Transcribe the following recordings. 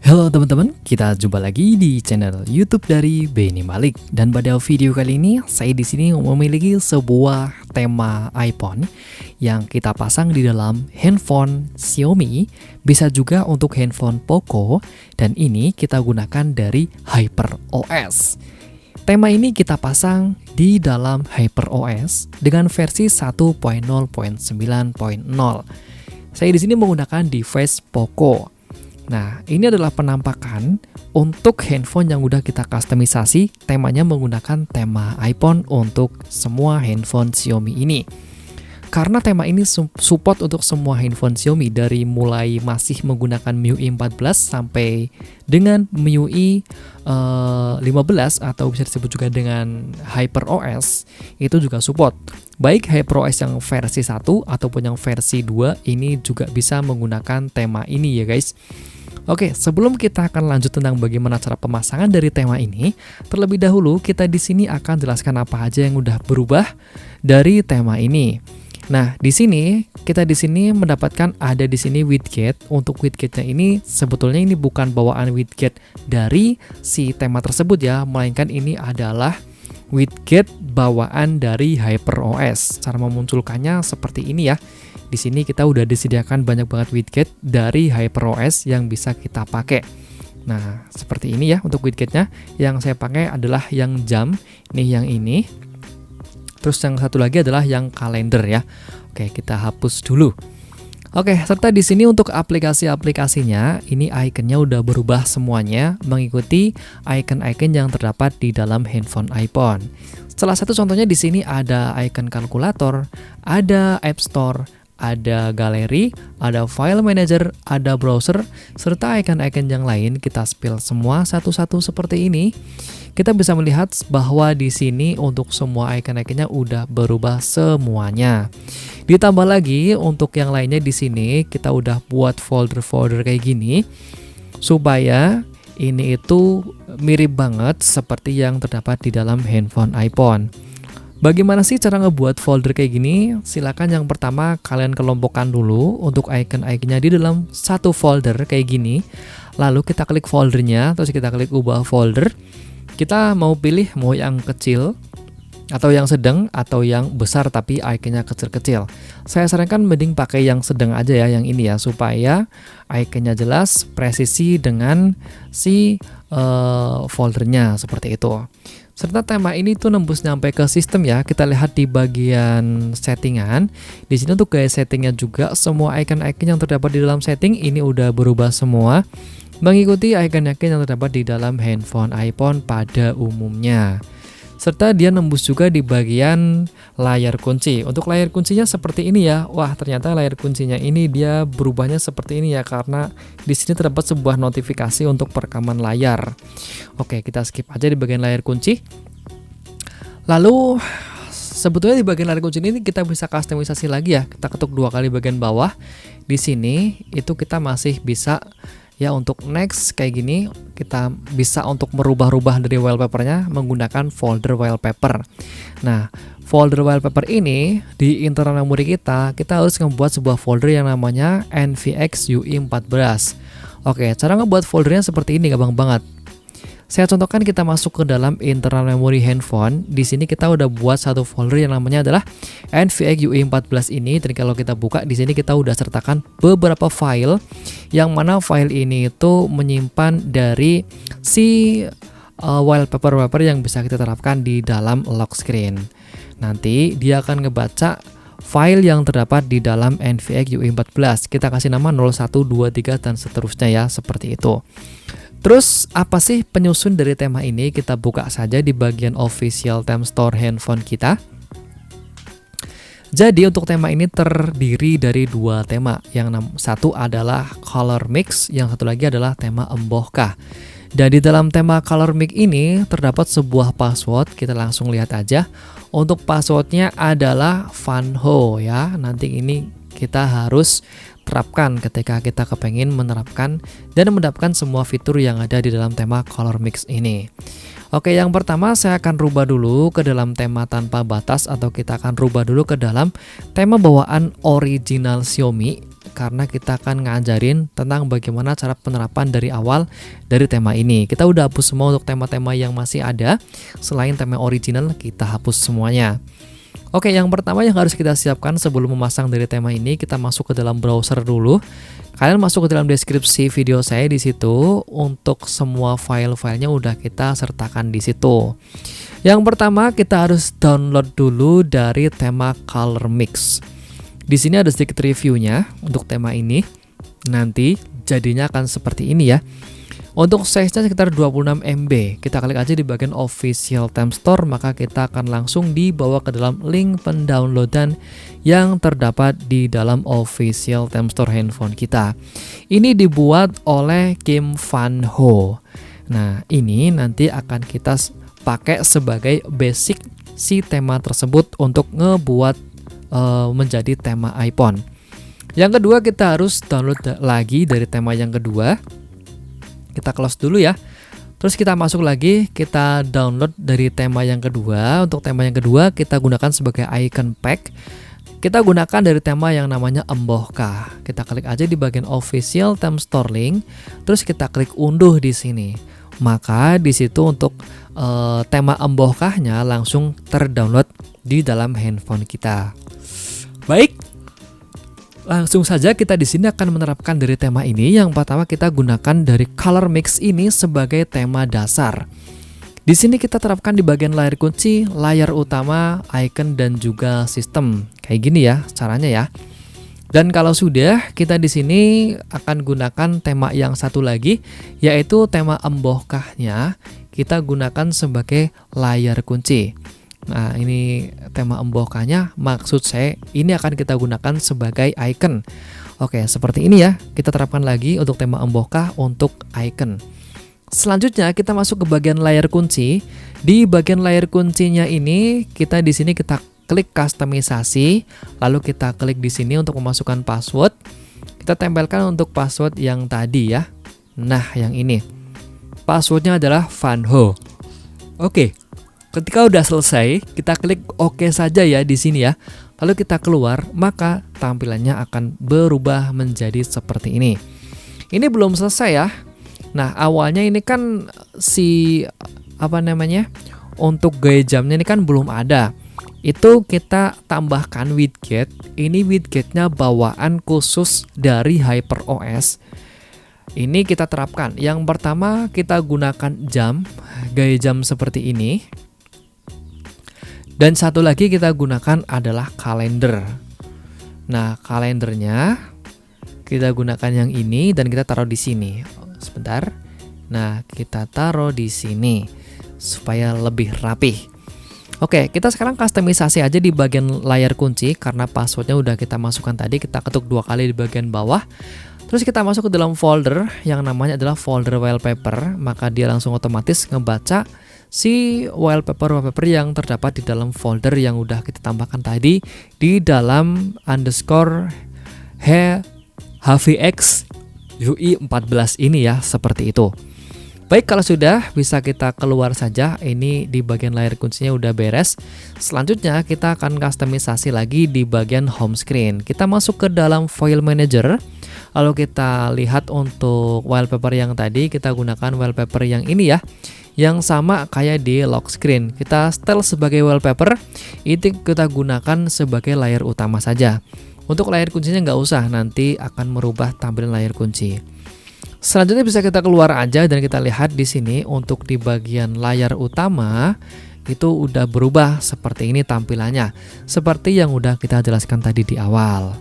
Halo teman-teman, kita jumpa lagi di channel YouTube dari Benny Malik. Dan pada video kali ini, saya di sini memiliki sebuah tema iPhone yang kita pasang di dalam handphone Xiaomi, bisa juga untuk handphone Poco, dan ini kita gunakan dari HyperOS. Tema ini kita pasang di dalam HyperOS dengan versi 1.0.9.0. Saya di sini menggunakan device Poco. Nah, ini adalah penampakan untuk handphone yang udah kita customisasi, temanya menggunakan tema iPhone untuk semua handphone Xiaomi ini. Karena tema ini support untuk semua handphone Xiaomi dari mulai masih menggunakan MIUI 14 sampai dengan MIUI 15 atau bisa disebut juga dengan HyperOS, itu juga support. Baik HyperOS yang versi 1 ataupun yang versi 2 ini juga bisa menggunakan tema ini ya guys. Oke, sebelum kita akan lanjut tentang bagaimana cara pemasangan dari tema ini, terlebih dahulu kita di sini akan jelaskan apa aja yang udah berubah dari tema ini. Nah, di sini kita mendapatkan ada di sini widget. Untuk widgetnya ini sebetulnya ini bukan bawaan widget dari si tema tersebut ya, melainkan ini adalah widget bawaan dari HyperOS. Cara memunculkannya seperti ini ya. Di sini kita udah disediakan banyak banget widget dari HyperOS yang bisa kita pakai. Nah, seperti ini ya untuk widgetnya. Yang saya pakai adalah yang jam, nih yang ini. Terus yang satu lagi adalah yang kalender ya. Oke, kita hapus dulu. Oke, serta di sini untuk aplikasi-aplikasinya, ini ikonnya udah berubah semuanya mengikuti icon-icon yang terdapat di dalam handphone iPhone. Salah satu contohnya di sini ada icon kalkulator, ada App Store, ada galeri, ada file manager, ada browser, serta icon-icon yang lain. Kita spill semua satu-satu seperti ini. Kita bisa melihat bahwa di sini untuk semua icon-iconnya udah berubah semuanya. Ditambah lagi untuk yang lainnya di sini kita udah buat folder-folder kayak gini supaya ini itu mirip banget seperti yang terdapat di dalam handphone iPhone. Bagaimana sih cara ngebuat folder kayak gini? Silakan yang pertama kalian kelompokkan dulu untuk icon-iconnya di dalam satu folder kayak gini. Lalu kita klik foldernya, terus kita klik ubah folder. Kita mau pilih mau yang kecil atau yang sedang atau yang besar tapi iconnya kecil-kecil. Saya sarankan mending pakai yang sedang aja ya, yang ini ya, supaya iconnya jelas, presisi dengan si foldernya seperti itu. Serta tema ini tuh nembus nyampe ke sistem ya. Kita lihat di bagian settingan. Di sini untuk gaya settingnya juga semua icon-icon yang terdapat di dalam setting ini udah berubah semua mengikuti icon-icon yang terdapat di dalam handphone iPhone pada umumnya. Serta dia nembus juga di bagian layar kunci. Untuk layar kuncinya seperti ini ya. Wah, ternyata layar kuncinya ini dia berubahnya seperti ini ya, karena di sini terdapat sebuah notifikasi untuk perekaman layar. Oke, kita skip aja di bagian layar kunci. Lalu sebetulnya di bagian layar kunci ini kita bisa customisasi lagi ya. Kita ketuk 2 kali bagian bawah. Di sini itu kita masih bisa ya untuk next kayak gini, kita bisa untuk merubah-rubah dari wallpapernya menggunakan folder wallpaper. Nah, folder wallpaper ini di internal memori kita harus membuat sebuah folder yang namanya NVX UI 14. Oke, cara ngebuat foldernya seperti ini, gampang banget. Saya contohkan, kita masuk ke dalam internal memory handphone. Di sini kita udah buat satu folder yang namanya adalah NVX UI 14 ini. Dan kalau kita buka di sini kita udah sertakan beberapa file yang mana file ini itu menyimpan dari si wallpaper yang bisa kita terapkan di dalam lock screen. Nanti dia akan ngebaca file yang terdapat di dalam NVX UI 14. Kita kasih nama 01, 2, 3 dan seterusnya ya, seperti itu. Terus apa sih penyusun dari tema ini? Kita buka saja di bagian official theme store handphone kita. Jadi untuk tema ini terdiri dari 2 tema. Yang satu adalah color mix, yang satu lagi adalah tema embohkah. Dan di dalam tema color mix ini terdapat sebuah password. Kita langsung lihat aja. Untuk passwordnya adalah Fanho ya. Nanti ini kita harus terapkan ketika kita kepengen menerapkan dan mendapatkan semua fitur yang ada di dalam tema color mix ini. Oke, yang pertama saya akan rubah dulu ke dalam tema tanpa batas, atau kita akan rubah dulu ke dalam tema bawaan original Xiaomi. karena kita akan ngajarin tentang bagaimana cara penerapan dari awal dari tema ini. Kita udah hapus semua untuk tema-tema yang masih ada. Selain tema original, kita hapus semuanya. Oke, yang pertama yang harus kita siapkan sebelum memasang dari tema ini, kita masuk ke dalam browser dulu. Kalian masuk ke dalam deskripsi video saya di situ. Untuk semua file-filenya udah kita sertakan di situ. Yang pertama kita harus download dulu dari tema Color Mix. Di sini ada sedikit reviewnya untuk tema ini. Nanti jadinya akan seperti ini ya. Untuk size-nya sekitar 26 MB. Kita klik aja di bagian official theme store, maka kita akan langsung dibawa ke dalam link pendownloadan yang terdapat di dalam official theme store handphone kita. Ini dibuat oleh Kim Van Ho. Nah, ini nanti akan kita pakai sebagai basic si tema tersebut untuk ngebuat menjadi tema iPhone. Yang kedua, kita harus download lagi dari tema yang kedua. Kita close dulu ya. Terus kita masuk lagi, kita download dari tema yang kedua. Untuk tema yang kedua kita gunakan sebagai icon pack. Kita gunakan dari tema yang namanya Embohka. Kita klik aja di bagian official theme store link, terus kita klik unduh di sini. Maka di situ untuk tema Embohkahnya langsung terdownload di dalam handphone kita. Baik, langsung saja kita di sini akan menerapkan dari tema ini. Yang pertama kita gunakan dari Color Mix ini sebagai tema dasar. Di sini kita terapkan di bagian layar kunci, layar utama, icon dan juga sistem. Kayak gini ya caranya ya. Dan kalau sudah, kita di sini akan gunakan tema yang satu lagi, yaitu tema Embohkahnya kita gunakan sebagai layar kunci. Nah, ini tema Embohkahnya, maksud saya ini akan kita gunakan sebagai icon. Oke, seperti ini ya. Kita terapkan lagi untuk tema Embohkah untuk icon. Selanjutnya kita masuk ke bagian layar kunci. Di bagian layar kuncinya ini kita di sini kita klik kustomisasi, lalu kita klik di sini untuk memasukkan password. Kita tempelkan untuk password yang tadi ya. Nah, yang ini. Passwordnya adalah Van Ho. Oke. Ketika udah selesai, kita klik OK saja ya di sini ya. Lalu kita keluar, maka tampilannya akan berubah menjadi seperti ini. Ini belum selesai ya. Nah, awalnya ini kan untuk gaya jamnya ini kan belum ada. Itu kita tambahkan widget. Ini widgetnya bawaan khusus dari HyperOS. Ini kita terapkan. Yang pertama kita gunakan jam, gaya jam seperti ini. Dan satu lagi kita gunakan adalah kalender. Nah, kalendernya kita gunakan yang ini dan kita taruh di sini. Sebentar. Nah, kita taruh di sini supaya lebih rapih. Oke, kita sekarang kustomisasi aja di bagian layar kunci karena passwordnya udah kita masukkan tadi. Kita ketuk 2 kali di bagian bawah. Terus kita masuk ke dalam folder yang namanya adalah folder wallpaper. Maka dia langsung otomatis ngebaca si wallpaper yang terdapat di dalam folder yang udah kita tambahkan tadi di dalam underscore HVX UI14 ini ya, seperti itu. Baik, kalau sudah bisa kita keluar saja. Ini di bagian layar kuncinya udah beres. Selanjutnya kita akan kustomisasi lagi di bagian home screen. Kita masuk ke dalam file manager. Lalu kita lihat untuk wallpaper yang tadi, kita gunakan wallpaper yang ini ya, yang sama kayak di lock screen. Kita setel sebagai wallpaper, itu kita gunakan sebagai layar utama saja. Untuk layar kuncinya nggak usah, nanti akan merubah tampilan layar kunci. Selanjutnya bisa kita keluar aja dan kita lihat di sini untuk di bagian layar utama itu udah berubah seperti ini tampilannya, seperti yang udah kita jelaskan tadi di awal.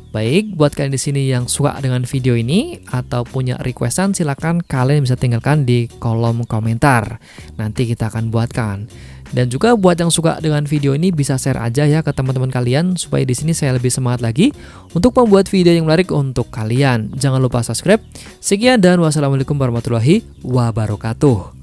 Baik, buat kalian di sini yang suka dengan video ini atau punya requestan, silakan kalian bisa tinggalkan di kolom komentar. Nanti kita akan buatkan. Dan juga buat yang suka dengan video ini bisa share aja ya ke teman-teman kalian supaya di sini saya lebih semangat lagi untuk membuat video yang menarik untuk kalian. Jangan lupa subscribe. Sekian dan wassalamualaikum warahmatullahi wabarakatuh.